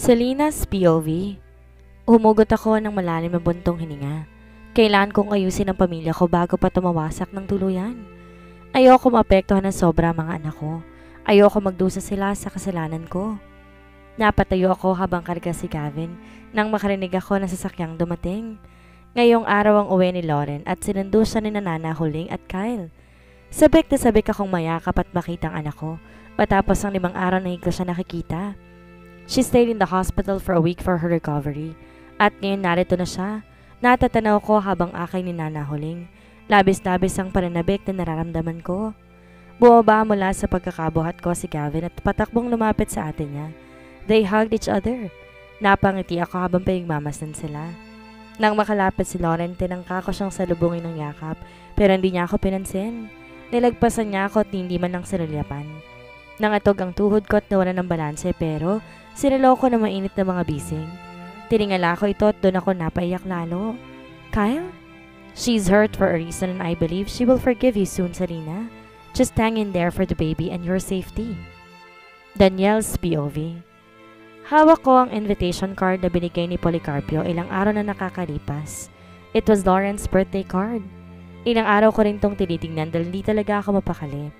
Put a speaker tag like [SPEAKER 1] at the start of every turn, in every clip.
[SPEAKER 1] Selena's POV. Humugot ako ng malalim na buntong hininga. Kailangan kong ayusin ang pamilya ko bago pa tumawasak ng tuluyan. Ayoko maapektuhan ng sobra mga anak ko. Ayoko magdusa sila sa kasalanan ko. Napatayo ako habang karga si Gavin nang makarinig ako ng sasakyang dumating. Ngayong araw ang uwi ni Lauren at sinundo siya ni Nana Huling at Kyle. Sabik na sabik akong mayakap at makita ang anak ko matapos ang 5 araw na hindi ko siya nakikita. She stayed in the hospital for a week for her recovery at ngayon narito na siya. Natatanaw ko habang aking ni Nana Huling. Labis-labis ang pananabik na nararamdaman ko. Bumaba mula sa pagkakabuhat ko si Gavin at patakbong lumapit sa atin niya. They hugged each other. Napangiti ako habang pinagmamasdan sila. Nang makalapit si Lauren, tinangka ko siyang salubungin ng yakap pero hindi niya ako pinansin. Nilagpasan niya ako at hindi man lang sinulyapan. Nangatog ang tuhod ko at nawalan ng balanse pero sinaloko na mainit na mga bising. Tiningala ko ito at doon ako napaiyak lalo. Kyle? She's hurt for a reason and I believe she will forgive you soon, Selena. Just hang in there for the baby and your safety. Danielle's POV. Hawak ko ang invitation card na binigay ni Policarpio ilang araw na nakakalipas. It was Lauren's birthday card. Ilang araw ko rin tong tinitingnan dahil hindi talaga ako mapakali.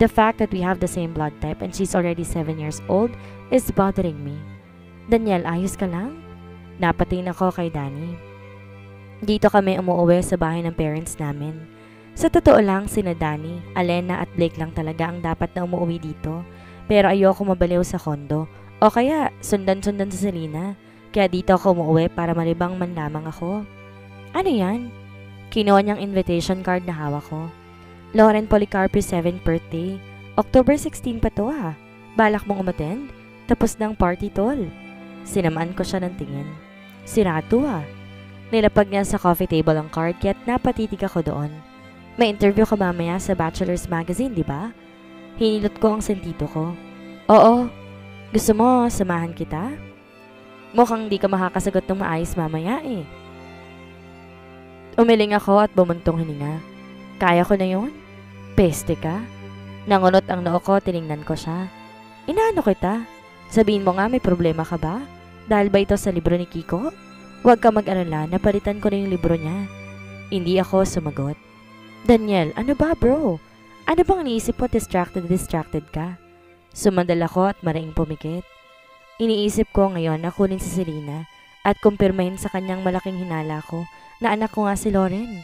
[SPEAKER 1] The fact that we have the same blood type and she's already 7 years old is bothering me. Danielle, ayos ka lang? Napatingin ako kay Danny. Dito kami umuwi sa bahay ng parents namin. Sa totoo lang, sina Danny, Alena at Blake lang talaga ang dapat na umuwi dito. Pero ayoko mabaliw sa kondo. O kaya, sundan-sundan sa Selena. Kaya dito ako umuwi para malibang man lamang ako. Ano yan? Kinuha niyang invitation card na hawak ko. Lauren Policarpio's 7th birthday. October 16 pa to ah. Balak mong umattend? Tapos ng party tol. Sinamaan ko siya ng tingin. Sirado ah. Nilapag niya sa coffee table ang card kaya't napatitig ako doon. May interview ka mamaya sa Bachelor's Magazine, di ba? Hinilot ko ang sentido ko. Oo. Gusto mo samahan kita? Mukhang di ka makakasagot ng maayos mamaya eh. Umiling ako at bumuntong hininga. Kaya ko na yun? Peste ka? Nangunot ang noo ko, tiningnan ko siya. Inaano kita? Sabihin mo nga may problema ka ba? Dahil ba ito sa libro ni Kiko? Huwag ka mag-alala, napalitan ko na yung libro niya. Hindi ako sumagot. Daniel, ano ba bro? Ano bang iniisip mo distracted ka? Sumandal ako at maraing pumikit. Iniisip ko ngayon na kunin si Selena at kumpirmahin sa kanyang malaking hinala ko na anak ko nga si Lauren.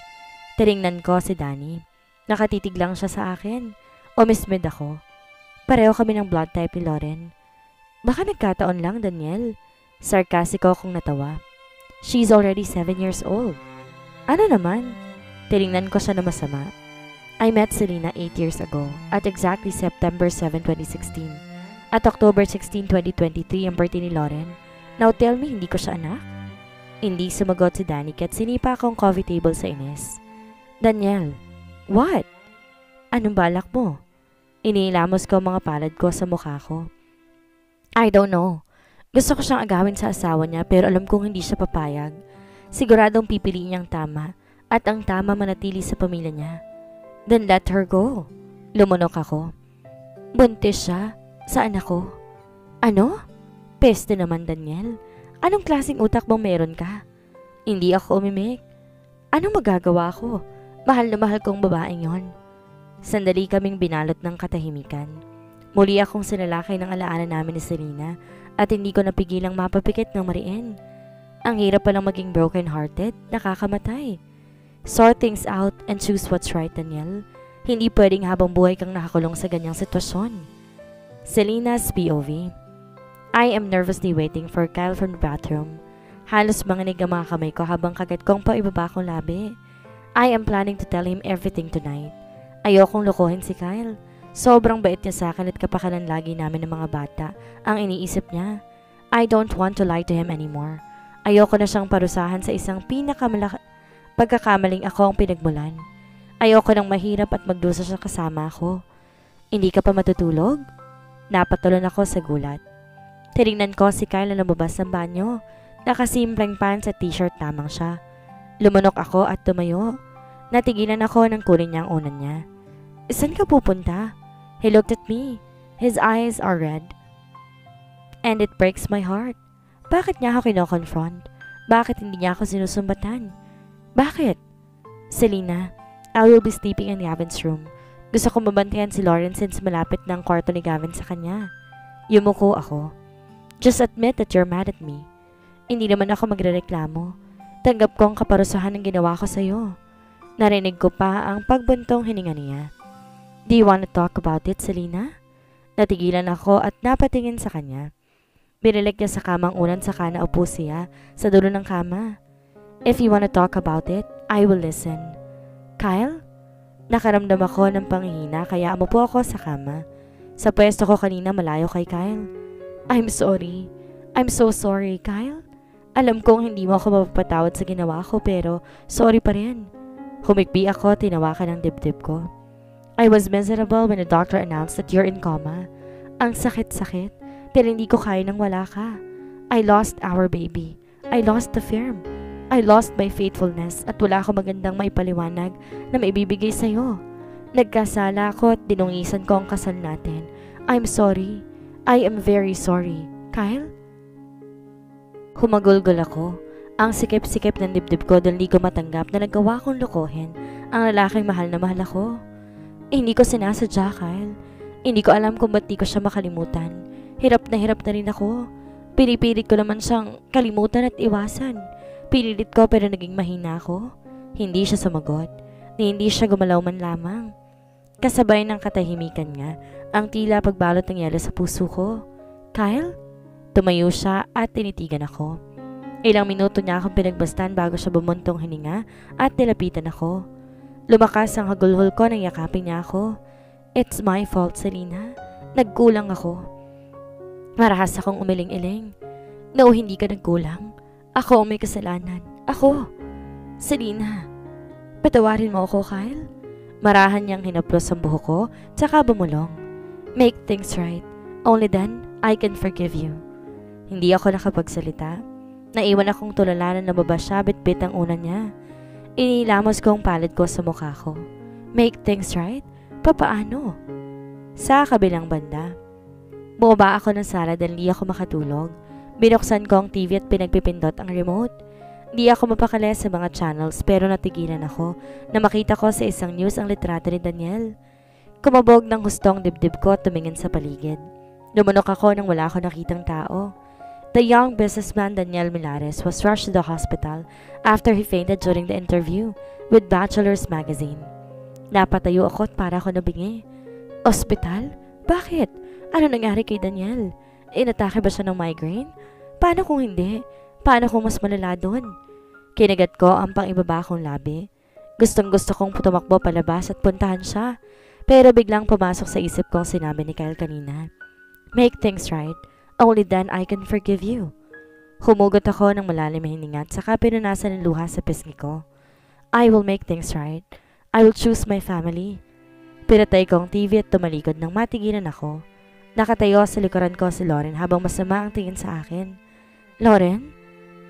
[SPEAKER 1] Tiningnan ko si Danny. Nakatitig lang siya sa akin. Umismid ako. Pareho kami ng blood type ni Lauren. Baka nagkataon lang, Daniel. Sarkasiko akong natawa. She's already 7 years old. Ano naman? Tiningnan ko siya na masama. I met Selena 8 years ago at exactly September 7, 2016. At October 16, 2023 ang birthday ni Lauren. Now tell me, hindi ko siya anak? Hindi sumagot si Danny kaya't sinipa akong coffee table sa Ines. Daniel, what? Anong balak mo? Inilamos ko ang mga palad ko sa mukha ko. I don't know. Gusto ko siyang agawin sa asawa niya pero alam kong hindi siya papayag. Siguradong pipiliin niyang tama at ang tama manatili sa pamilya niya. Then let her go. Lumunok ako. Buntis siya sa anak ko. Ano? Peste naman, Daniel. Anong klaseng utak bang meron ka? Hindi ako umimik. Anong magagawa ko? Mahal na mahal kong babaeng yon. Sandali kaming binalot ng katahimikan. Muli akong sinalakay ng alaala namin ni Selena at hindi ko napigilang mapapikit ng mariin. Ang hirap palang maging broken-hearted, nakakamatay. Sort things out and choose what's right, Daniel. Hindi pwedeng habang buhay kang nakakulong sa ganyang sitwasyon. Selena's POV. I am nervously waiting for Kyle from the bathroom. Halos manginig ang mga kamay ko habang kagat kong paibaba kong labi. I am planning to tell him everything tonight. Ayokong lokohin si Kyle. Sobrang bait niya sa akin at kapakanan lagi namin ng mga bata ang iniisip niya. I don't want to lie to him anymore. Ayoko na siyang parusahan sa isang pagkakamaling ako ang pinagmulan. Ayoko nang mahirap at magdusa siya kasama ako. Hindi ka pa matutulog? Napatulon ako sa gulat. Tinignan ko si Kyle na lumabas ng banyo. Nakasimpleng pants at t-shirt lamang siya. Lumunok ako at tumayo. Natigilan ako nang kunin niya ang unan niya. Saan ka pupunta? He looked at me. His eyes are red. And it breaks my heart. Bakit niya ako kino-confront? Bakit hindi niya ako sinusumbatan? Bakit? Selena, I will be sleeping in Gavin's room. Gusto kong mabantayan si Lauren since malapit na ang kwarto ni Gavin sa kanya. Yumuko ako. Just admit that you're mad at me. Hindi naman ako magrereklamo. Tanggap ko ang kaparusahan ng ginawa ko sa'yo. Narinig ko pa ang pagbuntong hininga niya. Do you want to talk about it, Selena? Natigilan ako at napatingin sa kanya. Binilik niya sa kamang unan saka naupo siya sa dulo ng kama. If you want to talk about it, I will listen. Kyle? Nakaramdam ako ng panghihina kaya umupo ako sa kama. Sa pwesto ko kanina malayo kay Kyle. I'm sorry. I'm so sorry, Kyle. Alam kong hindi mo ako mapapatawad sa ginawa ko pero sorry pa rin. Humikbi ako, tinawakan ang dibdib ko. I was miserable when the doctor announced that you're in coma. Ang sakit-sakit, pero hindi ko kaya nang wala ka. I lost our baby. I lost the firm. I lost my faithfulness at wala akong magandang maipaliwanag na maibibigay sa'yo. Nagkasala ako at dinungisan ko ang kasal natin. I'm sorry. I am very sorry. Kyle? Humagulgol ako. Ang sikip-sikip ng dibdib ko dahil di ko matanggap na nagawa kong lokohin ang lalaking mahal na mahal ako. Hindi ko sinasadya, Kyle. Hindi ko alam kung ba't di ko siya makalimutan. Hirap na rin ako. Pinipilit ko naman siyang kalimutan at iwasan. Pinilit ko pero naging mahina ako. Hindi siya sumagot. Hindi siya gumalaw man lamang. Kasabay ng katahimikan niya, ang tila pagbalot ng yelo sa puso ko. Kyle? Tumayo siya at tinitigan ako. Ilang minuto niya akong pinagbastan bago siya bumuntong hininga at nilapitan ako. Lumakas ang hagulhol ko nang yakapin niya ako. It's my fault, Selena. Nagkulang ako. Marahas akong umiling-iling. No, hindi ka nagkulang. Ako ang may kasalanan. Ako. Selena. Patawarin mo ako, Kyle. Marahan niyang hinaplos ang buhok ko, tsaka bumulong. Make things right. Only then, I can forgive you. Hindi ako nakapagsalita. Naiwan akong tulala na nababa siya bitbit ang unan niya. Inilamos ko ang palad ko sa mukha ko. Make things right? Papaano? Sa kabilang banda. Bumaba ako ng sala dahil di ako makatulog. Binuksan ko ang TV at pinagpipindot ang remote. Di ako mapakali sa mga channels pero natigilan ako na makita ko sa isang news ang litrato ni Daniel. Kumabog ng hustong dibdib ko at tumingin sa paligid. Lumunok ako nang wala ako nakitang tao. The young businessman Daniel Milares was rushed to the hospital after he fainted during the interview with Bachelor's Magazine. Napatayo ako at para ako nabingi. Ospital? Bakit? Ano nangyari kay Daniel? Inatake ba siya ng migraine? Paano kung hindi? Paano kung mas malala doon? Kinagat ko ang pang-ibaba kong labi. Gustong-gusto kong tumakbo palabas at puntahan siya. Pero biglang pumasok sa isip ko ang sinabi ni Kyle kanina. Make things right. Only then I can forgive you. Humugot ako ng malalim na hininga at saka pinunasan ng luha sa pisngi ko. I will make things right. I will choose my family. Pinatay ko ang TV at tumalikod nang matigilan ako. Nakatayo sa likuran ko si Lauren habang masama ang tingin sa akin. Lauren?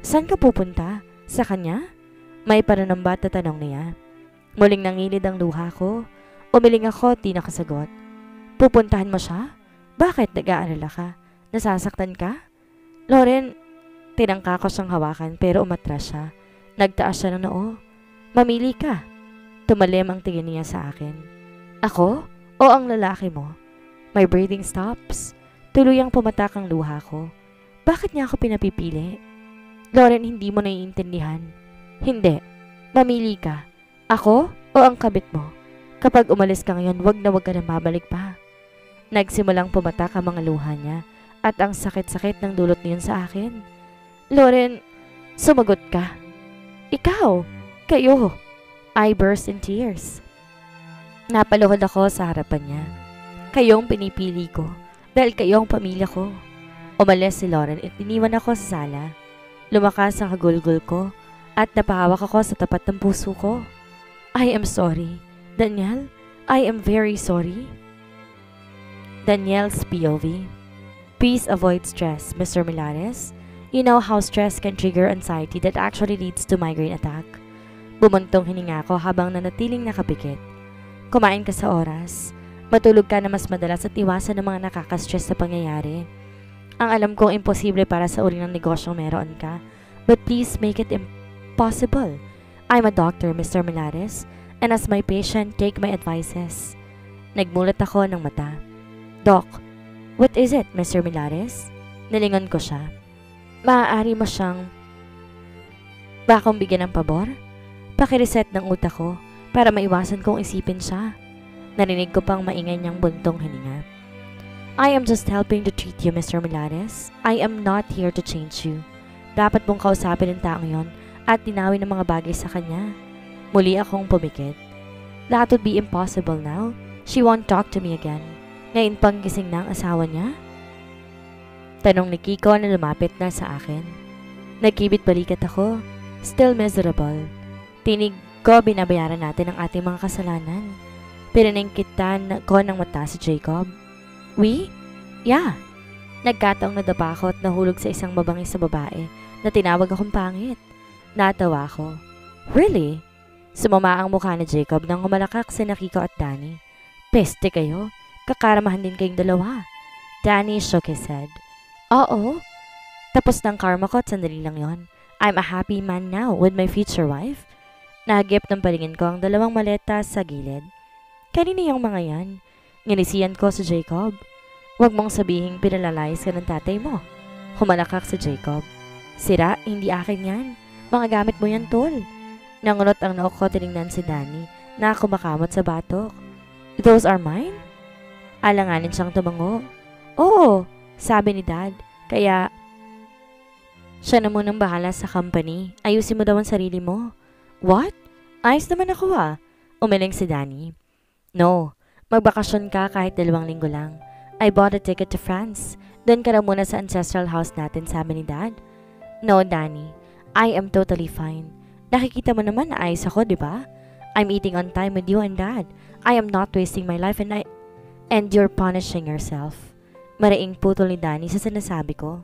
[SPEAKER 1] Saan ka pupunta? Sa kanya? May pananambat na tanong niya. Muling nangilid ang luha ko. Umiling ako at di nakasagot. Pupuntahan mo siya? Bakit nag-aalala ka? Nasasaktan ka? Lauren, tinangka ko siyang hawakan pero umatras siya. Nagtaas siya ng noo. Mamili ka. Tumalim ang tingin niya sa akin. Ako? O ang lalaki mo? My breathing stops. Tuluyang pumatak ang luha ko. Bakit niya ako pinapipili? Lauren, hindi mo naiintindihan. Hindi. Mamili ka. Ako o ang kabit mo? Kapag umalis ka ngayon, wag ka na mabalik pa. Nagsimulang pumatak ang mga luha niya. At ang sakit-sakit ng dulot niyon sa akin. Lauren, sumagot ka. Ikaw, kayo. I burst in tears. Napaluhod ako sa harapan niya. Kayong pinipili ko dahil kayong pamilya ko. Umalis si Lauren at iniwan ako sa sala. Lumakas ang hagulgol ko at napahawak ako sa tapat ng puso ko. I am sorry. Daniel, I am very sorry. Daniel's POV. Please avoid stress, Mr. Milares. You know how stress can trigger anxiety that actually leads to migraine attack. Bumuntong hininga ko habang nanatiling nakapikit. Kumain ka sa oras. Matulog ka na mas madalas at iwasan ng mga nakaka-stress sa pangyayari. Ang alam kong imposible para sa uri ng negosyong meron ka. But please make it impossible. I'm a doctor, Mr. Milares, and as my patient, take my advices. Nagmulat ako ng mata. Doc, what is it, Mr. Milares? Nalingon ko siya. Maaari mo siyang bakong bigyan ng pabor? Pakireset ng utak ko para maiwasan kong isipin siya. Narinig ko pang maingay niyang buntong hininga. I am just helping to treat you, Mr. Milares. I am not here to change you. Dapat mong kausapin ng taong yon at tinawin ng mga bagay sa kanya. Muli akong pumikit. That would be impossible now. She won't talk to me again. Ngayon pang gising na ang asawa niya? Tanong ni Kiko na lumapit na sa akin. Nagkibit balikat ako. Still miserable. Tinig ko binabayaran natin ang ating mga kasalanan. Pinaningkitan ko ng mata si Jacob. We? Yeah. Nagkataong nadapa ako at nahulog sa isang mabangis sa babae na tinawag akong pangit. Natawa ako. Really? Sumama ang mukha ni Jacob nang humalakak si Kiko at Danny. Peste kayo. Kakaramahan din kayong dalawa. Danny shook his head. Oo. Tapos ng karma ko at sandali lang yon. I'm a happy man now with my future wife. Nahagip ng palingin ko ang dalawang maleta sa gilid. Kanina yung mga yan. Nginisiyan ko si Jacob. Huwag mong sabihing pinalalayas ka ng tatay mo. Humalakak si Jacob. Sira, hindi akin yan. Mga gamit mo yan, tol. Nangunot ang nook ko tinignan si Danny na kumakamot sa batok. Those are mine? Alanganin siyang tumango. Oo, sabi ni Dad. Kaya siya na munang bahala sa company. Ayusin mo daw ang sarili mo. What? Ayos naman ako Umiling si Danny. No, magbakasyon ka kahit 2 linggo lang. I bought a ticket to France. Doon ka na muna sa ancestral house natin, sabi ni Dad. No, Danny. I am totally fine. Nakikita mo naman na ayos ako, di ba? I'm eating on time with you and Dad. I am not wasting my life and you're punishing yourself. Mariing putol ni Danny sa sinasabi ko.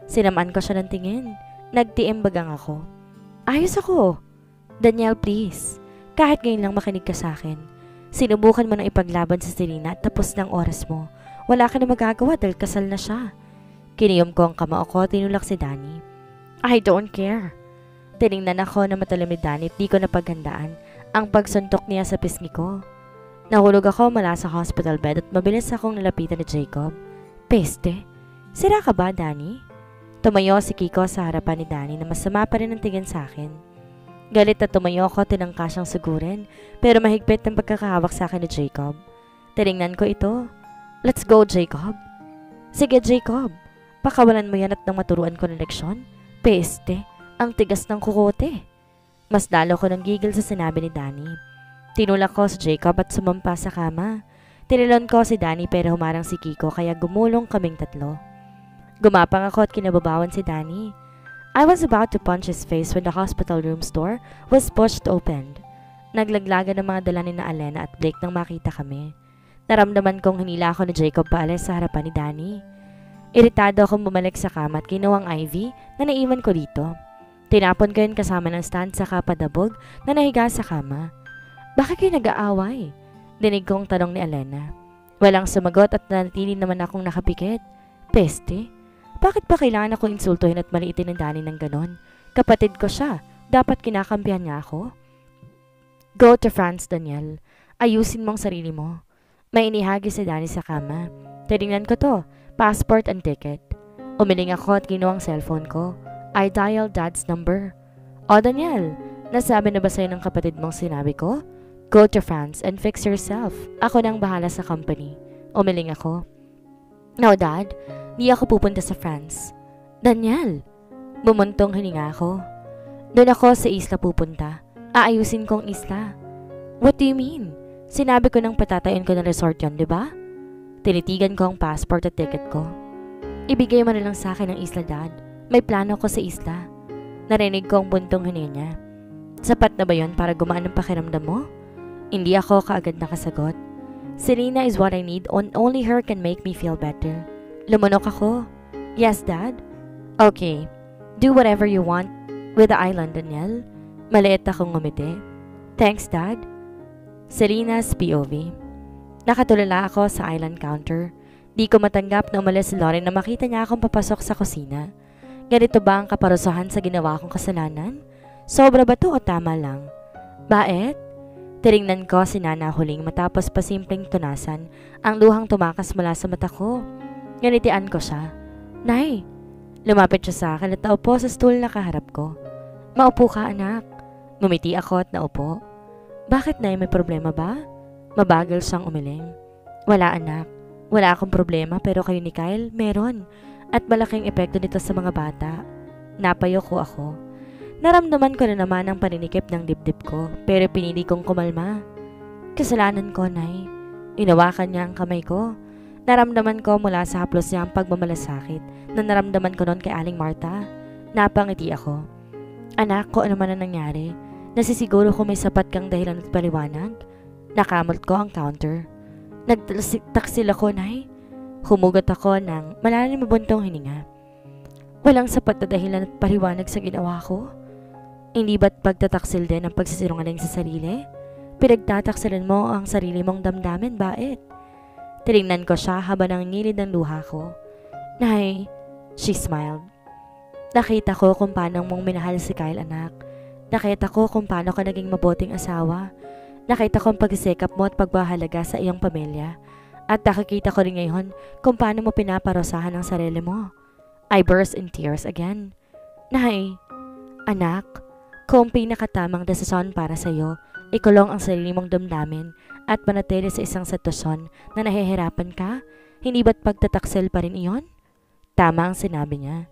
[SPEAKER 1] Sinamaan ko siya ng tingin. Nagtiimbagang ako. Ayos ako. Daniel, please. Kahit ngayon lang makinig ka sa akin. Sinubukan mo nang ipaglaban sa Selena at tapos ng oras mo. Wala ka na magagawa dahil kasal na siya. Kiniyom ko ang kamao ko, tinulak si Danny. I don't care. Tiningnan ako na matalim ni Danny at di ko napaghandaan ang pagsuntok niya sa pisngi ko. Nahulog ako mula sa hospital bed at mabilis akong nalapitan ni Jacob. Peste. Sira ka ba, Danny? Tumayo si Kiko sa harapan ni Danny na masama pa rin ang tingin sa akin. Galit na tumayo ako, tinangka siyang sugurin, pero mahigpit ang pagkakahawak sa akin ni Jacob. Tiningnan ko ito. Let's go, Jacob. Sige, Jacob. Pakawalan mo yan at nang maturuan ko ng leksyon. Peste, ang tigas ng kukote. Mas lalo ko ng gigil sa sinabi ni Danny. Tinulak ko si Jacob at sumampa sa kama. Tinilon ko si Danny pero humarang si Kiko kaya gumulong kaming tatlo. Gumapang ako at kinababawan si Danny. I was about to punch his face when the hospital room's door was pushed open. Naglaglagan ng mga dala ni na Alena at Blake nang makita kami. Naramdaman kong hinila ako ni Jacob paalis sa harapan ni Danny. Iritado akong bumalik sa kama at kinuha ang IV na naiwan ko dito. Tinapon ko yun kasama ng stand sa kapadabog na nahiga sa kama. Bakit kayo nag-aaway? Dinig kong tanong ni Alena. Walang sumagot at nanatili naman akong nakapikit. Peste? Bakit ba kailangan akong insultuhin at maliitin ng Danny ng ganon? Kapatid ko siya. Dapat kinakampihan niya ako? Go to France, Daniel. Ayusin mo ang sarili mo. May inihagi si Danny sa kama. Tinignan ko to. Passport and ticket. Umiling ako at kinuha ang cellphone ko. I dialed Dad's number. O Daniel, nasabi na ba sa'yo ng kapatid mong sinabi ko? Go to France and fix yourself. Ako nang bahala sa company. Umiling ako. No, Dad. Di ako pupunta sa France. Daniel! Bumuntong hininga ako. Doon ako sa isla pupunta. Aayusin kong isla. What do you mean? Sinabi ko nang patatayin ko ng resort yon, di ba? Tinitigan ko ang passport at ticket ko. Ibigay mo na lang sa akin ang isla, Dad. May plano ko sa isla. Narinig ko ang buntong hininga niya. Sapat na ba yon para gumaan ang pakiramdam mo? Hindi ako kaagad nakasagot. Selena is what I need and only her can make me feel better. Lumunok ako. Yes, Dad? Okay. Do whatever you want with the island, Daniel. Maliit akong ngumiti. Thanks, Dad. Selena's POV. Nakatulala ako sa island counter. Di ko matanggap na umalis si Lauren na makita niya akong papasok sa kusina. Ganito ba ang kaparusahan sa ginawa kong kasalanan? Sobra ba to o tama lang? Baet? Tiningnan ko si Nana huling matapos pasimpleng tunasan ang luhang tumakas mula sa mata ko. Nganitian ko siya. Nay! Lumapit siya sa akin at naupo sa stool na kaharap ko. Maupo ka, anak. Ngumiti ako at naupo. Bakit, Nay? May problema ba? Mabagal siyang umiling. Wala, anak. Wala akong problema pero kayo ni Kyle, meron. At malaking epekto nito sa mga bata. Napayoko ako. Naramdaman ko na naman ang paninikip ng dibdib ko pero pinili kong kumalma. Kasalanan ko, Nay. Inawakan niya ang kamay ko. Naramdaman ko mula sa haplos niya ang pagmamalasakit na naramdaman ko noon kay Aling Marta. Napangiti ako. Anak, ko ano man ang nangyari, nasisiguro ko may sapat kang dahilan at paliwanag. Nakamot ko ang counter. Nagtaksil ako, Nay. Humugot ako ng malalim na buntong hininga. Walang sapat na dahilan at paliwanag sa ginawa ko? Hindi ba't pagtataksil din ang pagsisinungaling sa sarili? Pinagtataksilan mo ang sarili mong damdamin, Baet? Tinignan ko siya habang nangingilid ng luha ko. Nay, she smiled. Nakita ko kung paano mong minahal si Kyle, anak. Nakita ko kung paano ka naging mabuting asawa. Nakita ko ang pagsisikap mo at pagbahalaga sa iyong pamilya. At nakikita ko rin ngayon kung paano mo pinaparusahan ang sarili mo. I burst in tears again. Nay, anak, kung pinakatamang desisyon para sa iyo, ikulong ang sarili mong damdamin at manatili sa isang sitwasyon na nahihirapan ka, hindi ba't pagtataksil pa rin iyon? Tama ang sinabi niya.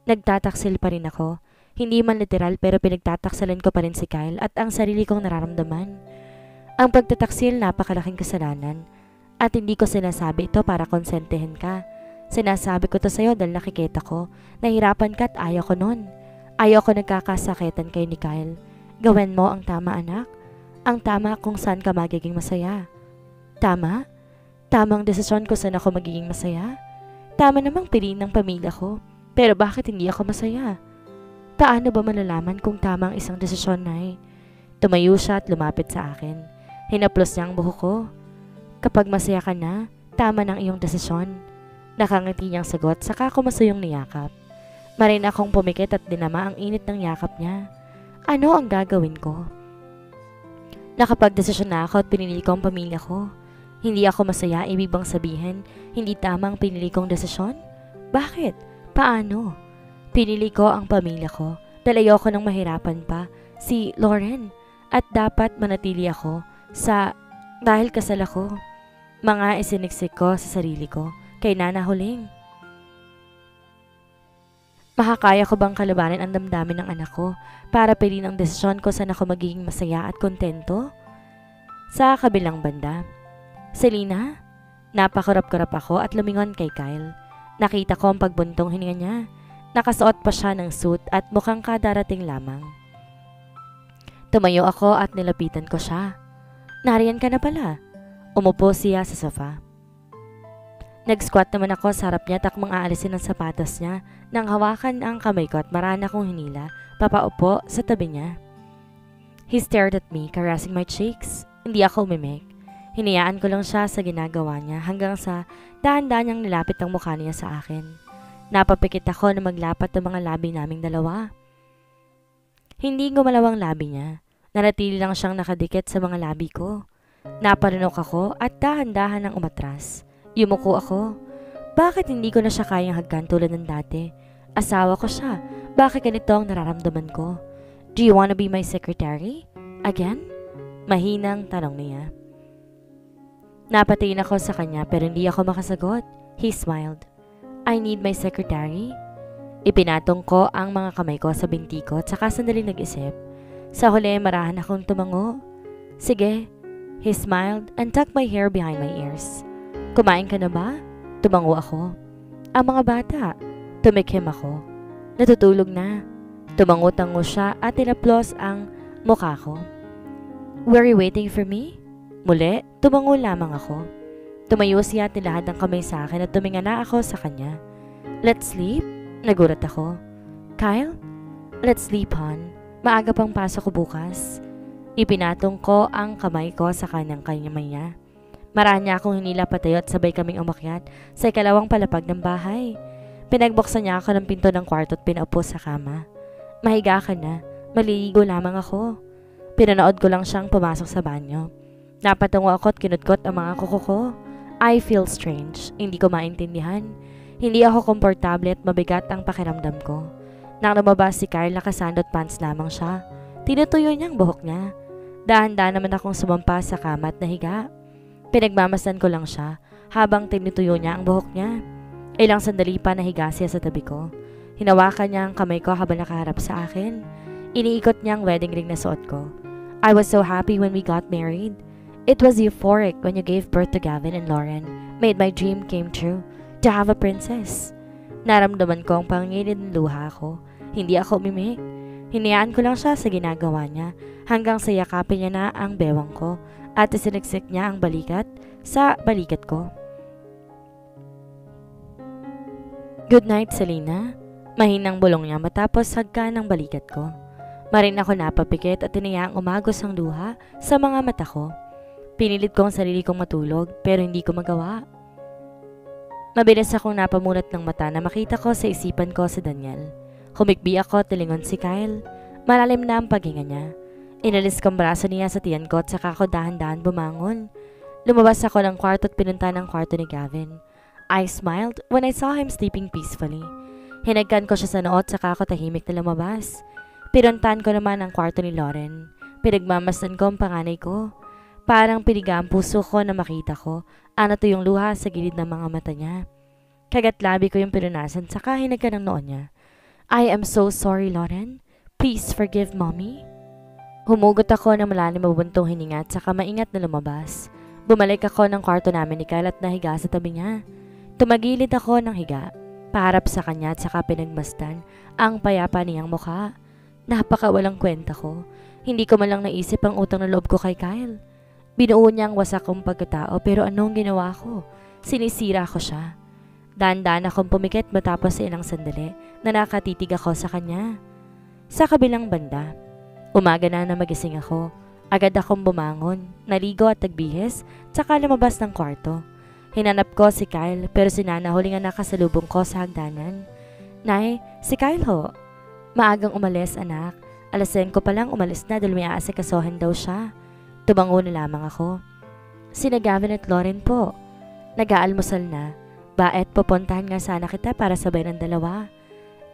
[SPEAKER 1] Nagtataksil pa rin ako. Hindi man literal pero pinagtataksalan ko pa rin si Kyle at ang sarili kong nararamdaman. Ang pagtataksil napakalaking kasalanan at hindi ko sinasabi ito para konsentehin ka. Sinasabi ko to sa'yo dahil nakikita ko, nahirapan ka at ayaw ko nun. Ayaw ko nagkakasakitan kayo ni Kyle. Gawin mo ang tama, anak. Ang tama kung saan ka magiging masaya. Tama? Tamang desisyon kung saan ako magiging masaya? Tama namang piliin ng pamilya ko. Pero bakit hindi ako masaya? Paano ba malalaman kung tama ang isang desisyon, Nay? Tumayo siya at lumapit sa akin. Hinaplos niya ang buhok ko. Kapag masaya ka na, tama ng iyong desisyon. Nakangiti niyang sagot saka ko masayong niyakap. Marin akong pumikit at dinama ang init ng yakap niya. Ano ang gagawin ko? Nakapagdesisyon na ako at pinili ko ang pamilya ko. Hindi ako masaya, ibig bang sabihin, hindi tama ang pinili kong desisyon? Bakit? Paano? Pinili ko ang pamilya ko dahil ayoko nang mahirapan pa si Lauren at dapat manatili ako dahil kasal ako. Mga isiniksik ko sa sarili ko kay Nana huling. Makakaya ko bang kalabanin ang damdamin ng anak ko para piliin ang desisyon ko saan ako magiging masaya at kontento? Sa kabilang banda, Selena, napakurap-kurap ako at lumingon kay Kyle. Nakita ko ang pagbuntong hininga niya. Nakasuot pa siya ng suit at mukhang kadarating lamang. Tumayo ako at nilapitan ko siya. Nariyan ka na pala. Umupo siya sa sofa. Nag-squat naman ako sa harap niya at akong aalisin ang sapatos niya nang hawakan ang kamay ko at marana kong hinila papaupo sa tabi niya. He stared at me, caressing my cheeks. Hindi ako umimik. Hinayaan ko lang siya sa ginagawa niya hanggang sa dahan-dahan niyang nilapit ang mukha niya sa akin. Napapikit ako na maglapat ng mga labi naming dalawa. Hindi gumalaw ang labi niya. Nanatili lang siyang nakadikit sa mga labi ko. Naparinok ako at dahan-dahan ang umatras. Yumuko ako. Bakit hindi ko na siya kayang hagkan tulad ng dati? Asawa ko siya. Bakit ganito ang nararamdaman ko? Do you wanna be my secretary? Again? Mahinang tanong niya. Napatingin ako sa kanya pero hindi ako makasagot. He smiled. I need my secretary. Ipinatong ko ang mga kamay ko sa binti ko at saka sandali nag-isip. Sa huli marahan akong tumango. Sige. He smiled and tucked my hair behind my ears. Kumain ka na ba? Tumango ako. Ang mga bata. Tumikhim ako. Natutulog na. Tumango-tango siya at tinaplos ang mukha ko. Were you waiting for me? Muli, tumango lamang ako. Tumayo siya at nilahad ang kamay sa akin at tumingala ako sa kanya. Let's sleep? Nagulat ako. Kyle? Let's sleep, hon. Maaga pang pasok ko bukas. Ipinatong ko ang kamay ko sa kanyang niya. Marahan niya akong hinila patayo at sabay kaming umakyat sa ikalawang palapag ng bahay. Pinagbuksan niya ako ng pinto ng kwarto at pinaupo sa kama. Mahiga ka na, maliligo lamang ako. Pinanood ko lang siyang pumasok sa banyo. Napatungo ako at kinudkot ang mga kuko ko. I feel strange, hindi ko maintindihan. Hindi ako komportable at mabigat ang pakiramdam ko. Nang lumabas si Kyle, nakasandot pants lamang siya. Tinutuyo niya ang buhok niya. Dahan-dahan naman akong sumampa sa kama at nahiga. Pinagmamasdan ko lang siya habang tinutuyo niya ang buhok niya. Ilang sandali pa nahiga siya sa tabi ko. Hinawakan niya ang kamay ko habang nakaharap sa akin. Iniikot niya ang wedding ring na suot ko. I was so happy when we got married. It was euphoric when you gave birth to Gavin and Lauren. Made my dream came true to have a princess. Naramdaman ko ang pangingilid ng luha ko. Hindi ako umimik. Hinayaan ko lang siya sa ginagawa niya hanggang sa yakapin niya na ang bewang ko at isiniksik niya ang balikat sa balikat ko. Good night, Selena. Mahinang bulong niya matapos hagkan ng balikat ko. Marin ako napapikit at tinayaang umagos ang luha sa mga mata ko. Pinilit ko ang sarili kong matulog pero hindi ko magawa. Mabilis akong napamulat ng mata na makita ko sa isipan ko si Daniel. Humikbi ako at tilingon si Kyle. Malalim na ang paghinga niya. Inalis kong braso niya sa tiyan ko at saka ako dahan-dahan bumangon. Lumabas ako ng kwarto at pinunta ng kwarto ni Gavin. I smiled when I saw him sleeping peacefully. Hinagkan ko siya sa noo at saka ako tahimik na lumabas. Pinuntahan ko naman ang kwarto ni Lauren. Pinagmamasdan ko ang panganay ko. Parang piniga ang puso ko na makita ko ang natuyong luha sa gilid ng mga mata niya. Kagatlabi ko yung pinunasan saka hinagkan ng noo niya. I am so sorry, Lauren. Please forgive mommy. Humugot ako ng malalim mabuntong hininga at saka maingat na lumabas. Bumalik ako ng kwarto namin ni Kyle at nahiga sa tabi niya. Tumagilid ako ng higa, paharap sa kanya at saka pinagmasdan ang payapa niyang mukha. Napakawalang kwenta ko. Hindi ko man lang naisip ang utang na loob ko kay Kyle. Binuo niya ang wasak kong pagkatao pero anong ginawa ko? Sinisira ko siya. Dahan-dahan akong pumikit matapos sa ilang sandali na nakatitig ako sa kanya. Sa kabilang banda, umaga na magising ako. Agad akong bumangon, naligo at nagbihis, tsaka lumabas ng kwarto. Hinanap ko si Kyle pero si Nana huling ang nakasalubong ko sa hagdanan. Nay, si Kyle ho. Maagang umalis anak. Alas 5 pa lang umalis na dahil may aasikasuhan daw siya. Tumango na lamang ako. Sina Gavin at Lauren po. Nag-aalmusal na. Baet pupuntahan nga sana kita para sabay ng dalawa.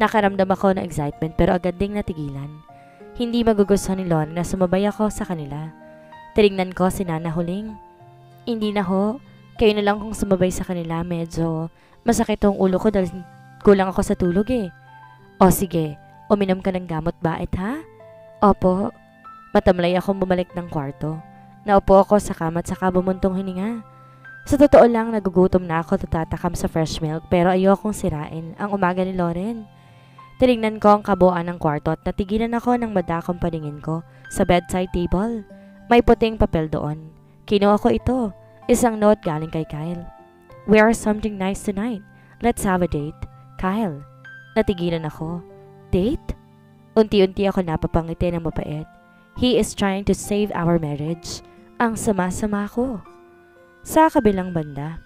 [SPEAKER 1] Nakaramdam ako ng excitement pero agad ding natigilan. Hindi magugustuhan ni Lauren na sumabay ako sa kanila. Tinignan ko si Nana huling. Hindi na ho. Kayo na lang kung sumabay sa kanila. Medyo masakit ang ulo ko dahil kulang ako sa tulog eh. O sige, uminom ka ng gamot baet ha? Opo. Matamlay akong bumalik ng kwarto. Naupo ako sa kama at saka bumuntong hininga. Sa totoo lang, nagugutom na ako at tatakam sa fresh milk pero ayokong sirain ang umaga ni Lauren. Tinignan ko ang kabuuan ng kwarto at natigilan ako ng madakong paningin ko sa bedside table. May puting papel doon. Kinuha ko ito. Isang note galing kay Kyle. Wear something nice tonight. Let's have a date. Kyle. Natigilan ako. Date? Unti-unti ako napapangiti ng mapait. He is trying to save our marriage. Ang sama-sama ko. Sa kabilang banda,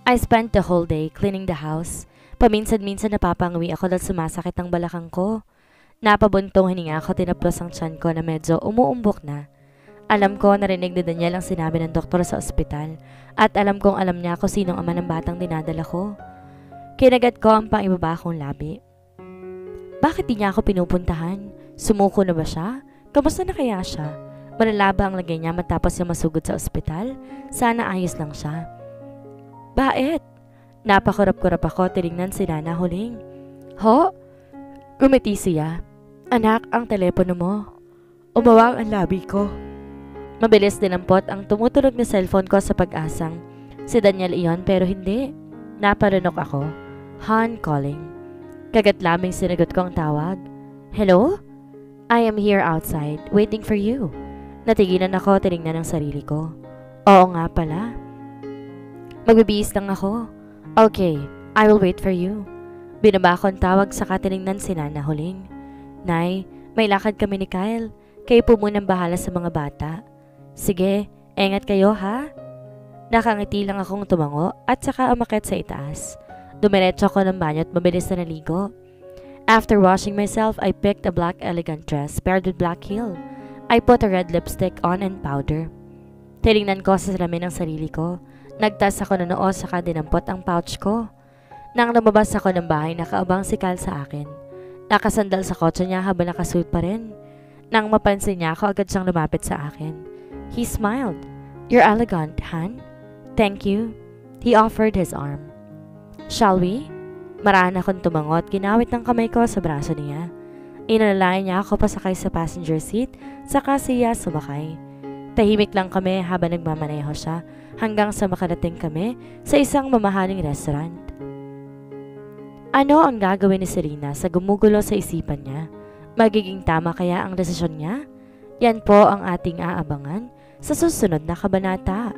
[SPEAKER 1] I spent the whole day cleaning the house. Paminsan-minsan napapangawi ako dahil sumasakit ang balakang ko. Napabuntong hininga ako, tinaplos ang tiyan ko na medyo umuumbok na. Alam ko narinig ni Daniel ang sinabi ng doktor sa ospital at alam kong alam niya kung sinong ama ng batang dinadala ko. Kinagat ko ang pangibaba kong labi. Bakit di niya ako pinupuntahan? Sumuko na ba siya? Kamusta na kaya siya? Malalaba ang lagay niya matapos niya masugod sa ospital? Sana ayos lang siya. Baet? Napakurap-kurap ako, tinignan si Nana huling. Ho? Gumiti siya. Anak, ang telepono mo. Umawang ang labi ko. Mabilis dinampot ang tumutulog na cellphone ko sa pag-asang. Si Daniel iyon pero hindi. Naparunok ako. Han calling. Kagatlaming sinagot ko ang tawag. Hello? I am here outside, waiting for you. Natigilan ako, tinignan ang sarili ko. Oo nga pala. Magbibihis lang ako. Okay, I will wait for you. Binaba ko ang tawag sa katinignan si Nana huling. Nay, may lakad kami ni Kyle. Kayo po munang bahala sa mga bata. Sige, ingat kayo ha? Nakangiti lang akong tumango at saka umakyat sa itaas. Dumiretso ako ng banyo at mabilis na naligo. After washing myself, I picked a black elegant dress paired with black heel. I put a red lipstick on and powder. Tinignan ko sa salamin ng sarili ko. Nagtas ako ng noo saka dinampot ang pouch ko. Nang lumabas ako ng bahay, nakaabang si Kyle sa akin. Nakasandal sa kotse niya habang nakasuit pa rin. Nang mapansin niya ako, agad siyang lumapit sa akin. He smiled. "You're elegant, Han." "Thank you." He offered his arm. "Shall we?" Maraan akong tumangot, ginawit ng kamay ko sa braso niya. Inalalayan niya ako pasakay sa passenger seat, saka siya sumakay. Tahimik lang kami habang nagmamaneho siya hanggang sa makarating kami sa isang mamahaling restaurant. Ano ang gagawin ni Serena sa gumugulo sa isipan niya? Magiging tama kaya ang desisyon niya? Yan po ang ating aabangan sa susunod na kabanata.